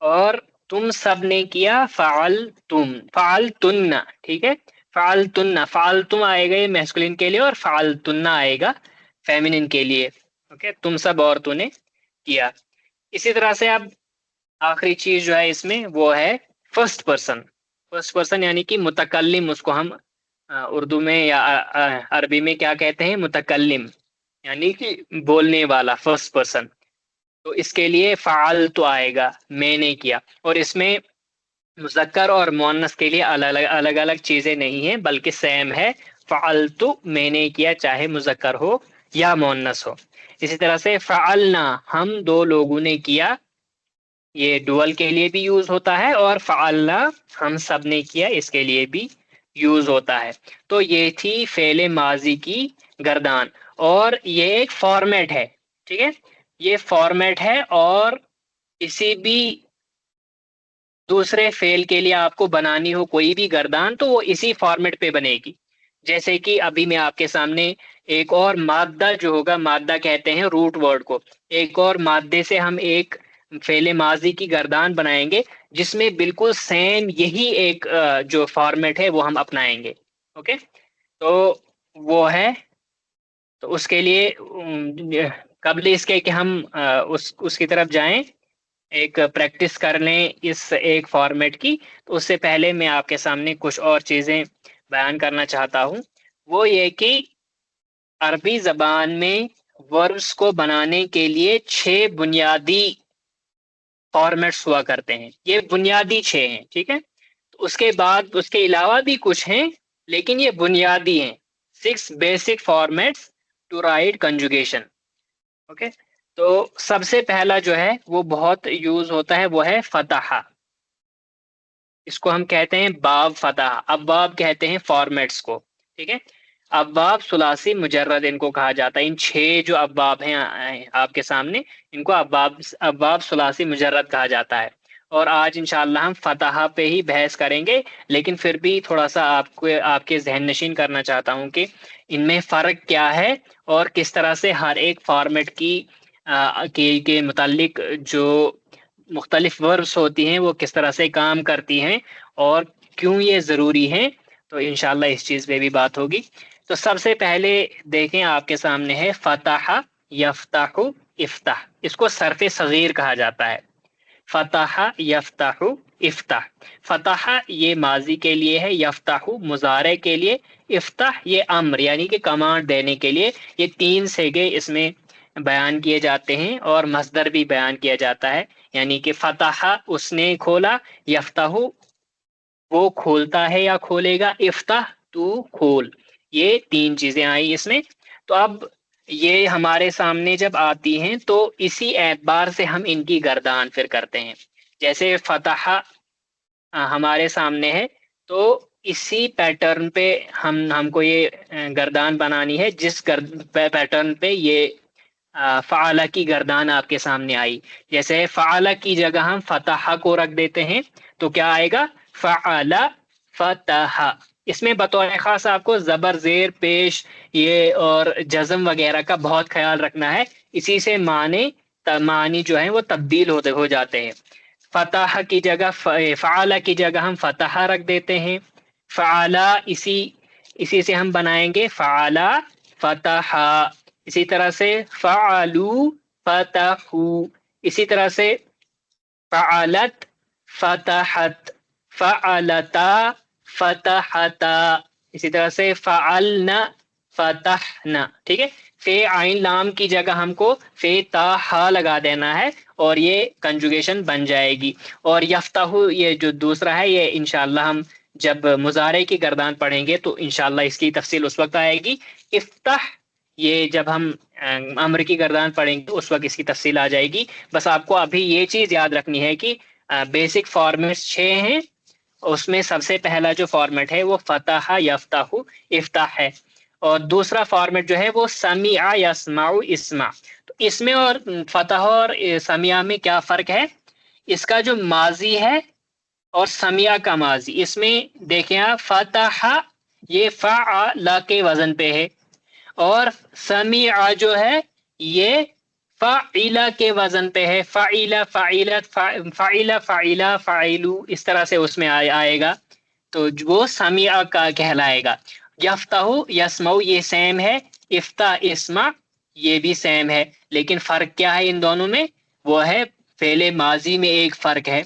اور تم سب نے کیا فعلتم، فعلتن. ٹھیک ہے. فعلتن، فعلتم آئے گا یہ میسکولین کے لیے، اور فعلتن آئے گا فیمینن کے لیے. اوکے. تم سب عورتوں نے کیا. اسی طرح سے اب آخری چیز جو ہے اس میں وہ ہے فرسٹ پرسن. فرسٹ پرسن یعنی کہ متکلم، اس کو ہم اردو میں یا عربی میں کیا کہتے ہیں، متکلم، یعنی کہ بولنے والا، فرسٹ پرسن. تو اس کے لیے فعل تو آئے گا، میں نے کیا. اور اس میں مذکر اور مؤنث کے لیے الگ الگ چیزیں نہیں ہیں، بلکہ سیم ہے. فعلتو، میں نے کیا، چاہے مذکر ہو یا مؤنث ہو. اسی طرح سے فعلنا، ہم دو لوگوں نے کیا، یہ ڈوول کے لیے بھی یوز ہوتا ہے، اور فعلنا ہم سب نے کیا، اس کے لیے بھی یوز ہوتا ہے. تو یہ تھی فعل ماضی کی گردان، اور یہ ایک فارمیٹ ہے. ٹھیک ہے. یہ فارمیٹ ہے، اور کسی بھی دوسرے فعل کے لیے آپ کو بنانی ہو کوئی بھی گردان، تو وہ اسی فارمیٹ پہ بنے گی. جیسے کہ ابھی میں آپ کے سامنے ایک اور مادہ جو ہوگا، مادہ کہتے ہیں روٹ ورڈ کو، ایک اور مادے سے ہم ایک فعل ماضی کی گردان بنائیں گے، جس میں بالکل سیم یہی ایک جو فارمیٹ ہے وہ ہم اپنائیں گے. اوکے. تو وہ ہے، تو اس کے لیے قبل اس کے کہ ہم اس کی طرف جائیں، ایک پریکٹس کر لیں اس ایک فارمیٹ کی، تو اس سے پہلے میں آپ کے سامنے کچھ اور چیزیں بیان کرنا چاہتا ہوں. وہ یہ کہ عربی زبان میں وربس کو بنانے کے لیے 6 بنیادی فارمیٹس ہوا کرتے ہیں. یہ بنیادی 6 ہیں. ٹھیک ہے. اس کے بعد اس کے علاوہ بھی کچھ ہیں لیکن یہ بنیادی ہیں. 6 basic formats to write conjugation. Okay. تو سب سے پہلا جو ہے وہ بہت یوز ہوتا ہے وہ ہے فتح. اس کو ہم کہتے ہیں باب فتح. ابواب کہتے ہیں فارمیٹس کو. ٹھیک ہے. ابواب ثلاثی مجرد ان کو کہا جاتا ہے. ان 6 جو ابواب ہیں آپ کے سامنے ان کو ابواب ثلاثی مجرد کہا جاتا ہے. اور آج انشاءاللہ ہم فتح پہ ہی بحث کریں گے لیکن پھر بھی تھوڑا سا آپ کے ذہن نشین کرنا چاہتا ہوں کہ ان میں فرق کیا ہے اور کس طرح سے ہر ایک فارمیٹ کے متعلق جو مختلف وربس ہوتی ہیں وہ کس طرح سے کام کرتی ہیں اور کیوں یہ ضروری ہیں. تو انشاءاللہ اس چیز پہ بھی بات ہوگی. تو سب سے پہلے دیکھیں آپ کے سامنے ہے فتح یفتح افتح. اس کو صرف صغیر کہا جاتا ہے. فتح یفتح افتح. فتح یہ ماضی کے لیے ہے، یفتح مضارع کے لیے، افتح یہ امر یعنی کہ کمانڈ دینے کے لیے. یہ 3 صیغے اس میں بیان کیے جاتے ہیں اور مصدر بھی بیان کیا جاتا ہے. یعنی کہ فتح اس نے کھولا، یفتح وہ کھولتا ہے یا کھولے گا، افتح تو کھول. یہ 3 چیزیں آئی اس میں. تو اب یہ ہمارے سامنے جب آتی ہیں تو اسی اعتبار سے ہم ان کی گردان پھر کرتے ہیں. جیسے فتح ہمارے سامنے ہے تو اسی پیٹرن پہ ہم کو یہ گردان بنانی ہے جس پیٹرن پہ یہ فعال کی گردان آپ کے سامنے آئی. جیسے فعال کی جگہ ہم فتح کو رکھ دیتے ہیں تو کیا آئے گا، فعل فتح. اس میں بطور خاص آپ کو زبر زیر پیش یہ اور جزم وغیرہ کا بہت خیال رکھنا ہے. اسی سے معنی جو ہیں وہ تبدیل ہو جاتے ہیں. فتح کی جگہ فعل کی جگہ ہم فتح رکھ دیتے ہیں. فعل اسی سے ہم بنائیں گے فعل فتح. اسی طرح سے فعلوا فتحوا. اسی طرح سے فعلت فتحت، فعلتا فتحتا. اسی طرح سے فعلنا فتحنا. ٹھیک ہے. فے عین لام کی جگہ ہم کو فے تا ہا لگا دینا ہے اور یہ کنجوگیشن بن جائے گی. اور یفتح یہ جو دوسرا ہے یہ انشاءاللہ ہم جب مضارع کی گردان پڑھیں گے تو انشاءاللہ اس کی تفصیل اس وقت آئے گی. افتح یہ جب ہم امر کی گردان پڑھیں گے اس وقت اس کی تفصیل آ جائے گی. بس آپ کو ابھی یہ چیز یاد رکھنی ہے کہ بیسک فارمیٹس 6 ہیں. اس میں سب سے پہلا جو فارمیٹ ہے وہ فتح یفتح افتح ہے. اور دوسرا فارمیٹ جو ہے وہ سمع یسمع اسمع. تو اس میں اور فتح اور سمع میں کیا فرق ہے؟ اس کا جو ماضی ہے اور سمع کا ماضی، اس میں دیکھیں آپ فتح یہ فعل کے وزن پہ ہے اور سمع جو ہے یہ فعل کے وزن پہ ہے. فعل فعلت فعل فعلا فعلو اس طرح سے اس میں آئے گا تو وہ سمع کا کہلائے گا. یفتح یسمع یہ سیم ہے، افتح اسمع یہ بھی سیم ہے، لیکن فرق کیا ہے ان دونوں میں؟ وہ ہے فعل ماضی میں ایک فرق ہے.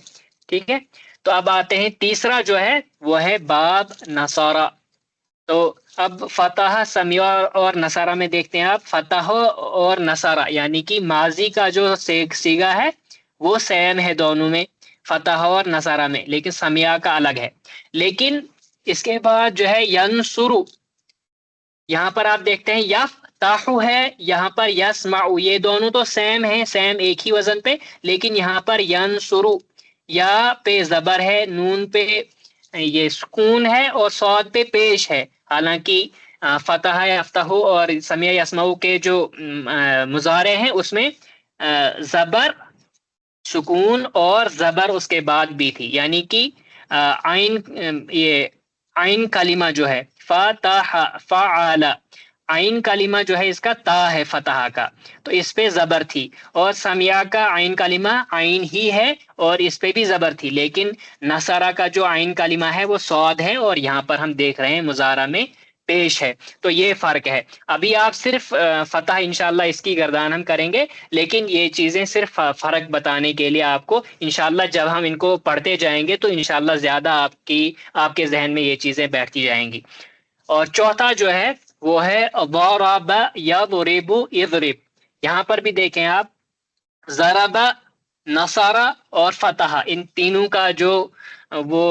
ٹھیک ہے. تو اب آتے ہیں تیسرا جو ہے وہ ہے باب نصارہ. تو اب فتح سمع اور نصارہ میں دیکھتے ہیں آپ. فتح اور نصارہ یعنی کہ ماضی کا جو صیغہ ہے وہ سیم ہے دونوں میں، فتح اور نصارہ میں، لیکن سمع کا الگ ہے. لیکن اس کے بعد جو ہے ینصرو، یہاں پر آپ دیکھتے ہیں یفتح ہے، یہاں پر یسمع، یہ دونوں تو سیم ہیں، سیم ایک ہی وزن پہ، لیکن یہاں پر ینصرو یا پہ زبر ہے، نون پہ یہ سکون ہے اور صاد پہ پیش ہے. حالانکہ فتح یفتح اور سمع یسمع کے جو مضارع ہیں اس میں زبر سکون اور زبر اس کے بعد بھی تھی. یعنی کہ عین کلمہ جو ہے فتح فعل، عین کلمہ جو ہے اس کا تا ہے فتح کا، تو اس پہ زبر تھی. اور سمع کا عین کلمہ عین ہی ہے اور اس پہ بھی زبر تھی، لیکن نصارہ کا جو عین کلمہ ہے وہ صاد ہے اور یہاں پر ہم دیکھ رہے ہیں مضارع میں پیش ہے. تو یہ فرق ہے. ابھی آپ صرف فتح انشاءاللہ اس کی گردان ہم کریں گے، لیکن یہ چیزیں صرف فرق بتانے کے لیے آپ کو انشاءاللہ جب ہم ان کو پڑھتے جائیں گے تو انشاءاللہ زیادہ آپ کے ذہن میں یہ چیزیں بیٹھتی جائیں گی. اور چوتھا جو ہے وہ ہے ضرب یضرب اضرب. یہاں پر بھی دیکھیں آپ، ضربا، نصارا اور فتح، ان تینوں کا جو وہ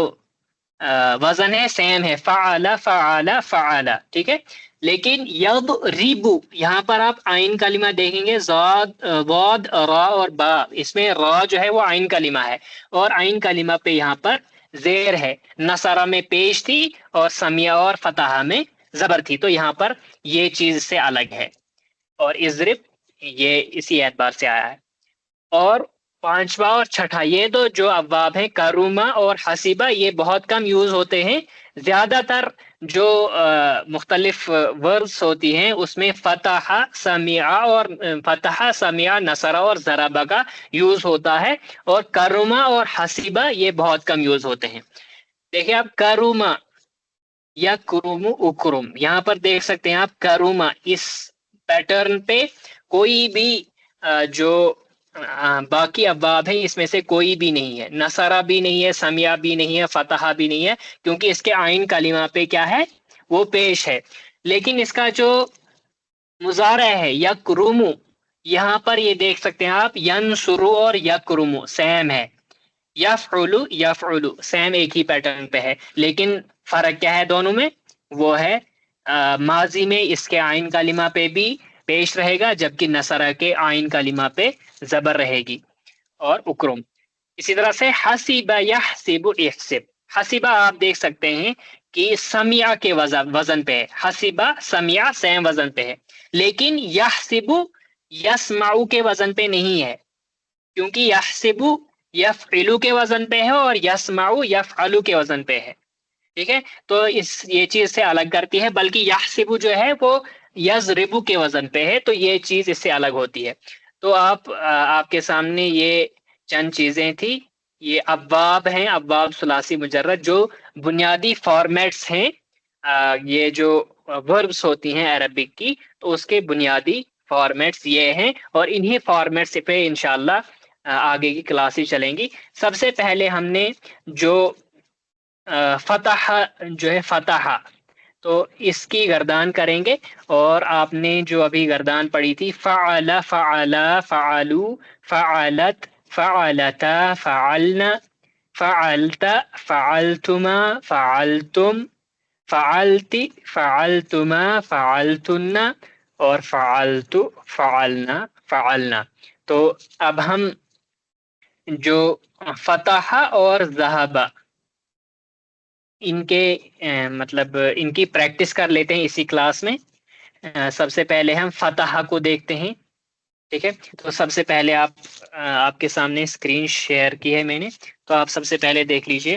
وزن ہے سیم ہے، فعل فعل فعل، ٹھیک ہے. لیکن یضربو، یہاں پر آپ عین کلمہ دیکھیں گے، زاد واد را اور با، اس میں را جو ہے وہ عین کلمہ ہے، اور عین کلمہ پہ یہاں پر زیر ہے. نصارہ میں پیش تھی اور سمیہ اور فتح میں زبر تھی، تو یہاں پر یہ چیز سے الگ ہے. اور اضرب یہ اسی اعتبار سے آیا ہے. اور پانچواں اور چھٹا، یہ دو جو ابواب ہیں، کروما اور حسیبہ، یہ بہت کم یوز ہوتے ہیں. زیادہ تر جو مختلف ورڈز ہوتی ہیں اس میں فتح سمیع اور فتح سمیع نصرہ اور ضربہ کا یوز ہوتا ہے، اور کروما اور حسیبہ یہ بہت کم یوز ہوتے ہیں. دیکھیں آپ، کروما یا کروم اکرم، یہاں پر دیکھ سکتے ہیں آپ کروما، اس پیٹرن پہ کوئی بھی جو باقی ابواب ہیں اس میں سے کوئی بھی نہیں ہے، نصرہ بھی نہیں ہے، سمیہ بھی نہیں ہے، فتح بھی نہیں ہے، کیونکہ اس کے عین کلمہ پہ کیا ہے، وہ پیش ہے. لیکن اس کا جو مضارع ہے یکرمو، یہاں پر یہ دیکھ سکتے ہیں آپ، ینصرو اور یکرمو سیم ہے. یفعلو یفعلو سیم ایک ہی پیٹرن پہ ہے، لیکن فرق کیا ہے دونوں میں، وہ ہے ماضی میں اس کے عین کلمہ پہ بھی پیش رہے گا، جبکہ نصرہ کے عین کلمہ پہ زبر رہے گی. اور اکرم اسی طرح سے حسیب یحسب احسب، حسیبہ آپ دیکھ سکتے ہیں کہ سمیع کے وزن پہ ہے، حسیبہ سمیع سیم وزن پہ ہے، لیکن یحسب یسمعو کے وزن پہ نہیں ہے، کیونکہ یحسب یفعلو کے وزن پہ ہے اور یسمعو یفعلو کے وزن پہ ہے. ٹھیک ہے، تو یہ چیز سے الگ کرتی ہے، بلکہ یحسب جو ہے وہ یضربو کے وزن پہ ہے، تو یہ چیز اس سے الگ ہوتی ہے. تو آپ کے سامنے یہ چند چیزیں تھی، یہ ابواب ہیں، ابواب ثلاثی مجرد، جو بنیادی فارمیٹس ہیں. یہ جو وربس ہوتی ہیں عربک کی، تو اس کے بنیادی فارمیٹس یہ ہیں، اور انہی فارمیٹس پہ انشاءاللہ آگے کی کلاسیں چلیں گی. سب سے پہلے ہم نے جو فتح جو ہے فتح، تو اس کی گردان کریں گے. اور آپ نے جو ابھی گردان پڑھی تھی، فعل فعلا فعلو فعلت فعلتا فعلنا فعلت فعلتما فعلتم فعلتی فعلتما فعلتن اور فعلت فعلنا فعلنا. تو اب ہم جو فتح اور ذہبہ، ان کے مطلب ان کی پریکٹس کر لیتے ہیں اسی کلاس میں. سب سے پہلے ہم فتح کو دیکھتے ہیں. ٹھیک ہے، تو سب سے پہلے آپ کے سامنے اسکرین شیئر کی ہے میں نے، تو آپ سب سے پہلے دیکھ لیجئے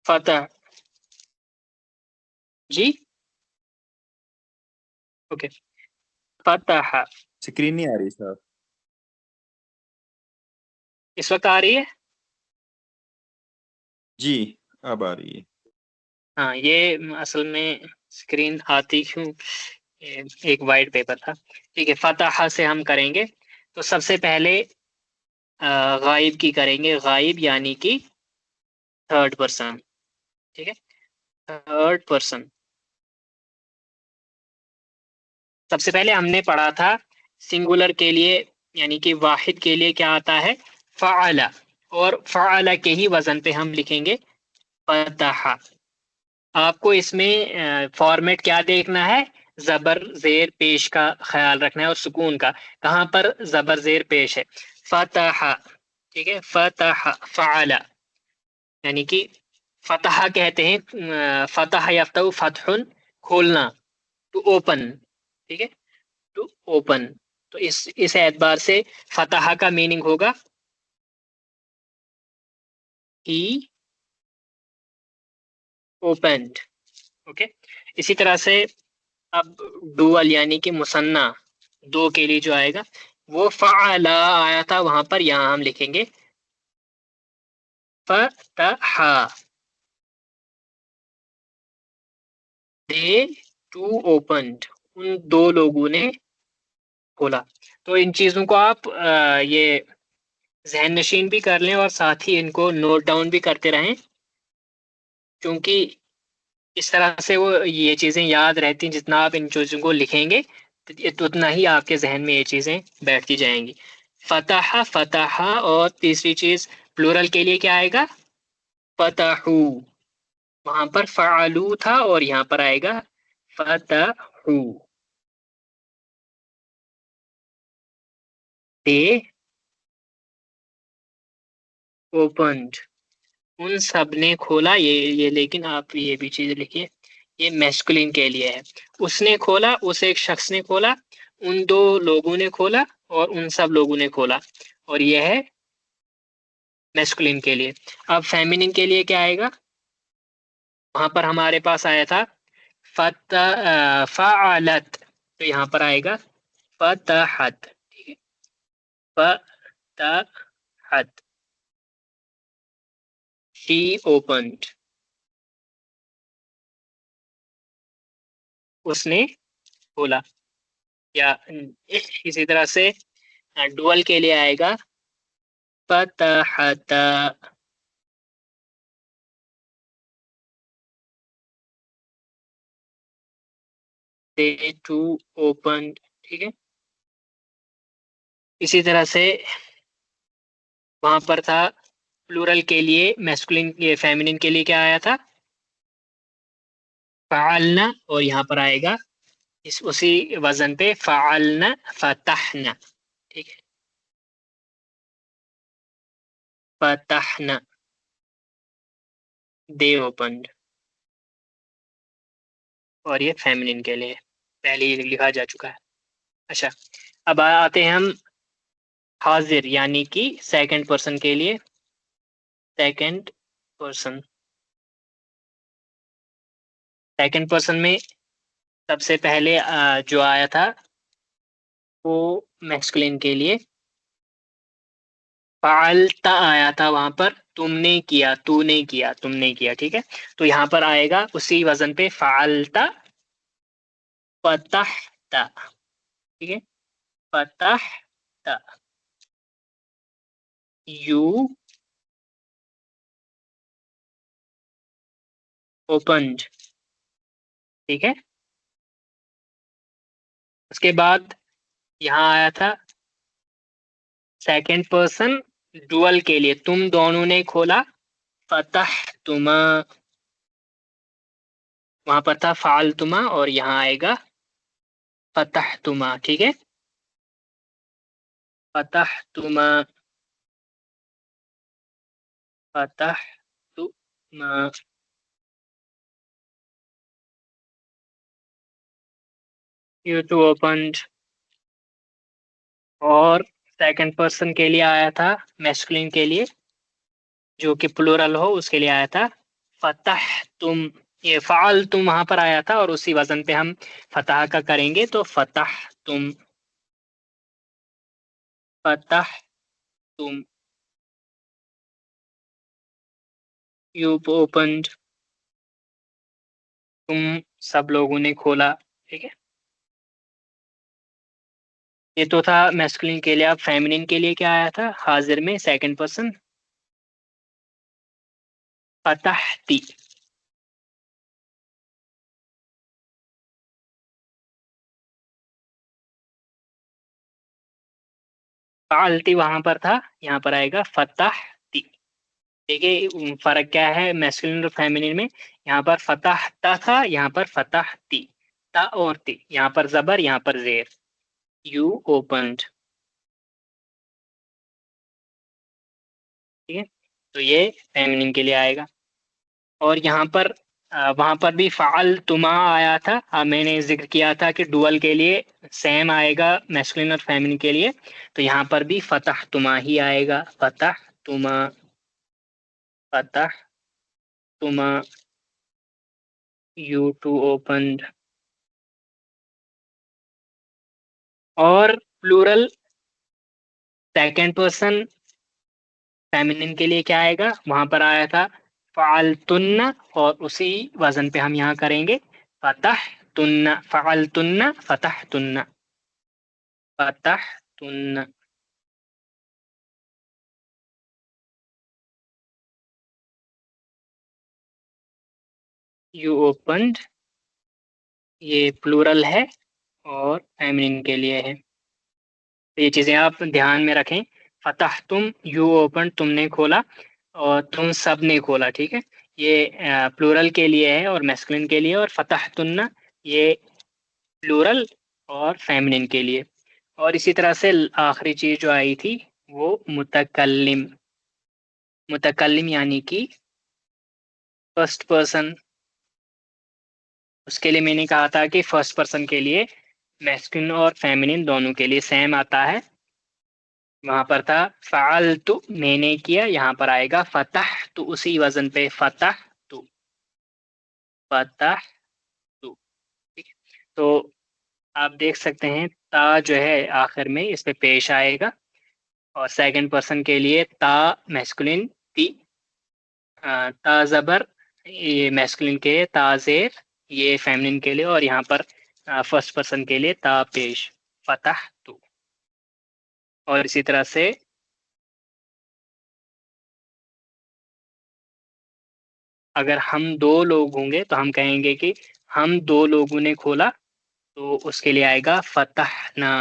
فتح. جی اوکے، فتح اسکرین نہیں آ رہی صاحب. اس وقت آ رہی ہے؟ جی اب آ رہی ہے. ہاں، یہ اصل میں اسکرین آتی کیوں، ایک وائٹ پیپر تھا. ٹھیک ہے، فتح سے ہم کریں گے. تو سب سے پہلے غائب کی کریں گے، غائب یعنی کہ تھرڈ پرسن. ٹھیک ہے، تھرڈ پرسن. سب سے پہلے ہم نے پڑھا تھا سنگولر کے لیے یعنی کہ واحد کے لیے کیا آتا ہے، فعل، اور فعل کے ہی وزن پہ ہم لکھیں گے فتح. آپ کو اس میں فارمیٹ کیا دیکھنا ہے، زبر زیر پیش کا خیال رکھنا ہے، اور سکون کا. کہاں پر زبر زیر پیش ہے، فتح. ٹھیک ہے، فتح فعل یعنی کہ فتح کہتے ہیں، فتح یفتح فتح کھولنا، ٹو اوپن. ٹھیک ہے، ٹو اوپن. تو اس اعتبار سے فتح کا میننگ ہوگا ہی اوپنڈ. اوکے، اسی طرح سے اب ڈوول یعنی کہ مثنیٰ دو کے لیے جو آئے گا، وہ فعلا آیا تھا وہاں پر، یہاں ہم لکھیں گے فتح. دے ٹو اوپنڈ، ان دو لوگوں نے کھولا. تو ان چیزوں کو آپ یہ ذہن نشین بھی کر لیں، اور ساتھ ہی ان کو نوٹ ڈاؤن بھی کرتے رہیں، کیونکہ اس طرح سے وہ یہ چیزیں یاد رہتی ہیں. جتنا آپ ان چیزوں کو لکھیں گے اتنا ہی آپ کے ذہن میں یہ چیزیں بیٹھتی جائیں گی. فتح فتح. اور تیسری چیز پلورل کے لیے کیا آئے گا؟ فتحو. وہاں پر فعلو تھا اور یہاں پر آئے گا فتحو. دے اوپنڈ. ان سب نے کھولا. یہ لیکن آپ یہ بھی چیز لکھیے، یہ میسکولین کے لیے ہے. اس نے کھولا، اس ایک شخص نے کھولا، ان دو لوگوں نے کھولا اور ان سب لوگوں نے کھولا. اور یہ ہے میسکولین کے لیے. اب فیمینین کے لیے کیا آئے گا؟ وہاں پر ہمارے پاس آیا تھا فعلت، تو یہاں پر آئے گا فتحت. ٹھیک ہے، فتحت. شی اوپنڈ. اس نے کھولا. یا اسی طرح سے ڈوئل کے لیے آئے گا فتحت. they two opened. ٹھیک ہے، اسی طرح سے وہاں پر تھا پلورل کے لیے میسکولین فیمینین کے لیے کیا آیا تھا؟ فعلنا. اور یہاں پر آئے گا اسی وزن پہ فعلنا فتحنا. ٹھیک ہے، فتحنا they opened. اور یہ فیمینین کے لیے پہلے ہی لکھا جا چکا ہے. اچھا، اب آتے ہیں ہم حاضر یعنی کہ سیکنڈ پرسن کے لیے. Second person. سیکنڈ پرسن میں سب سے پہلے جو آیا تھا وہ میسکولین کے لیے فعلتا آیا تھا. وہاں پر تم نے کیا، تو نے کیا، تم نے کیا. ٹھیک ہے، تو یہاں پر آئے گا اسی وزن پہ فعلتا فتحتا. ٹھیک ہے، فتحتا. You opened. ٹھیک ہے، اس کے بعد یہاں آیا تھا سیکنڈ پرسن ڈوئل کے لیے تم دونوں نے کھولا فتحتما. وہاں پر تھا فعلتما اور یہاں آئے گا فتحتما. ٹھیک ہے، فتحتما فتحتما. You two opened. اور سیکنڈ پرسن کے لیے آیا تھا میسکولین کے لیے جو کہ پلورل ہو، اس کے لیے آیا تھا فتحتم. یہ فعلتم وہاں پر آیا تھا اور اسی وزن پہ ہم فتح کا کریں گے تو فتحتم. فتحتم. You opened. تم سب لوگوں نے کھولا. ٹھیک ہے، یہ تو تھا میسکولین کے لیے. اب فیمینین کے لیے کیا آیا تھا حاضر میں سیکنڈ پرسن؟ فتحتی. فعلتی وہاں پر تھا، یہاں پر آئے گا فتحتی. دیکھیے فرق کیا ہے میسکولین اور فیمینین میں. یہاں پر فتحتا تھا، یہاں پر فتحتی. تا اور تی، یہاں پر زبر، یہاں پر زیر. You opened. ٹھیک ہے، تو یہ فیمینین کے لیے آئے گا. اور یہاں پر وہاں پر بھی فعلتما آیا تھا. میں نے ذکر کیا تھا کہ ڈوئل کے لیے سیم آئے گا میسکولین اور فیمینین کے لیے. تو یہاں پر بھی فتحتما ہی آئے گا. فتحتما فتحتما. You two opened. اور پلورل سیکنڈ پرسن فیمینین کے لیے کیا آئے گا؟ وہاں پر آیا تھا فعلتن اور اسی وزن پہ ہم یہاں کریں گے فتحتن. فعلتن فتحتن. فتحتن. You opened. یہ پلورل ہے اور فیمنن کے لیے ہے. یہ چیزیں آپ دھیان میں رکھیں. فتح تم، یو اوپن، تم نے کھولا، اور تم سب نے کھولا. ٹھیک ہے، یہ پلورل کے لیے ہے اور میسکولن کے لیے. اور فتح تن یہ پلورل اور فیمنن کے لیے. اور اسی طرح سے آخری چیز جو آئی تھی وہ متکلم. متکلم یعنی کہ فرسٹ پرسن. اس کے لیے میں نے کہا تھا کہ فرسٹ پرسن کے لیے میسکولن اور فیمنن دونوں کے لیے سیم آتا ہے. وہاں پر تھا فعلت، میں نے کیا. یہاں پر آئے گا فتح تو، اسی وزن پہ فتح تو. فتح تو. ٹھیک ہے، تو آپ دیکھ سکتے ہیں تا جو ہے آخر میں اس پہ پیش آئے گا. اور سیکنڈ پرسن کے لیے تا میسکولن، تی تا زبر یہ میسکولن کے، تا زیر یہ فیمنن کے لیے. اور یہاں پر فرسٹ پرسن کے لیے تا پیش، فتح تو. اور اسی طرح سے اگر ہم دو لوگ ہوں گے تو ہم کہیں گے کہ ہم دو لوگوں نے کھولا، تو اس کے لیے آئے گا فتحنا.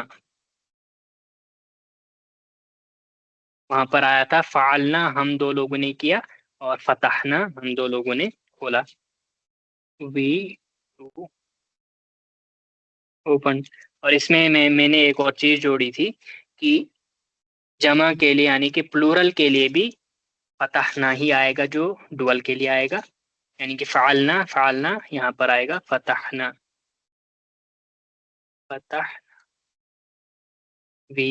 وہاں پر آیا تھا فعلنا، ہم دو لوگوں نے کیا، اور فتحنا ہم دو لوگوں نے کھولا. We open. اور اس میں میں نے ایک اور چیز جوڑی تھی کہ جمع کے لیے یعنی کہ پلورل کے لیے بھی فتحنا ہی آئے گا جو ڈوئل کے لیے آئے گا. یعنی کہ فعلنا یہاں پر آئے گا فتحنا. فتح وی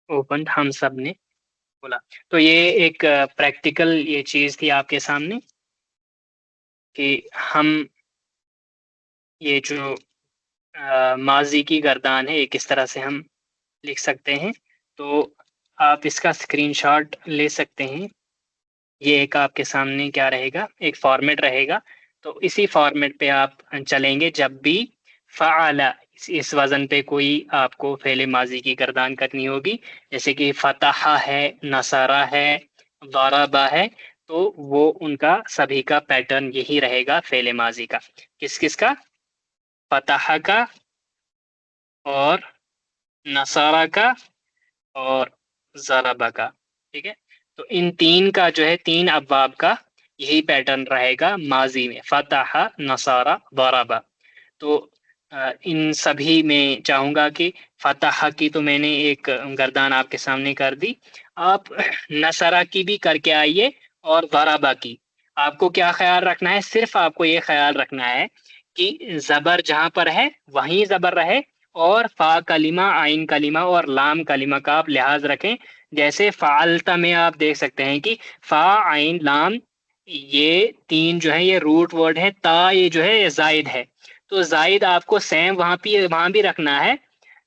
اوپن، ہم سب نے کھولا. تو یہ ایک پریکٹیکل یہ چیز تھی آپ کے سامنے کہ ہم یہ جو ماضی کی گردان ہے یہ کس طرح سے ہم لکھ سکتے ہیں. تو آپ اس کا اسکرین شاٹ لے سکتے ہیں. یہ ایک آپ کے سامنے کیا رہے گا، ایک فارمیٹ رہے گا. تو اسی فارمیٹ پہ آپ چلیں گے. جب بھی فعل اس وزن پہ کوئی آپ کو فعل ماضی کی گردان کرنی ہوگی، جیسے کہ فتح ہے، نصرہ ہے، ضربہ ہے، تو وہ ان کا سبھی کا پیٹرن یہی رہے گا فعل ماضی کا. کس کس کا؟ فتح کا، اور نصرہ کا، اور ضربہ کا. ٹھیک ہے، تو ان تین کا جو ہے تین ابواب کا یہی پیٹرن رہے گا ماضی میں، فتح، نصرہ، ضربہ. تو ان سبھی میں چاہوں گا کہ فتح کی تو میں نے ایک گردان آپ کے سامنے کر دی. آپ نصرہ کی بھی کر کے آئیے، اور ضربہ کی. آپ کو کیا خیال رکھنا ہے؟ صرف آپ کو یہ خیال رکھنا ہے کہ زبر جہاں پر ہے وہیں زبر رہے، اور فا کلمہ، عین کلمہ اور لام کلمہ کا آپ لحاظ رکھیں. جیسے فعلتا میں آپ دیکھ سکتے ہیں کہ فا، عین، لام یہ تین جو ہے یہ روٹ ورڈ ہے. تا یہ جو ہے یہ زائد ہے، تو زائد آپ کو سیم وہاں بھی رکھنا ہے.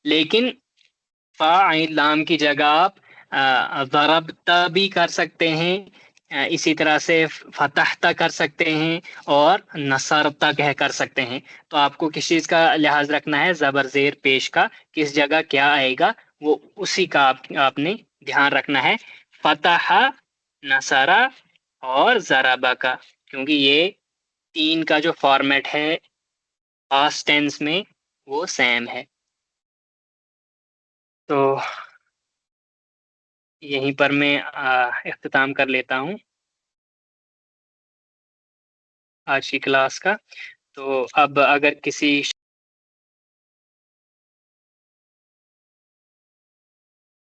لیکن فا، عین، لام کی جگہ آپ ضربتا بھی کر سکتے ہیں، اسی طرح سے فتحتا کر سکتے ہیں، اور نصرتا کر سکتے ہیں. تو آپ کو کس چیز کا لحاظ رکھنا ہے؟ زبر زیر پیش کا کس جگہ کیا آئے گا، وہ اسی کا آپ نے دھیان رکھنا ہے. فتح، نصرہ اور ضربہ کا، کیونکہ یہ تین کا جو فارمیٹ ہے پاسٹ ٹینس میں وہ سیم ہے. تو یہیں پر میں اختتام کر لیتا ہوں آج کی کلاس کا. تو اب اگر کسی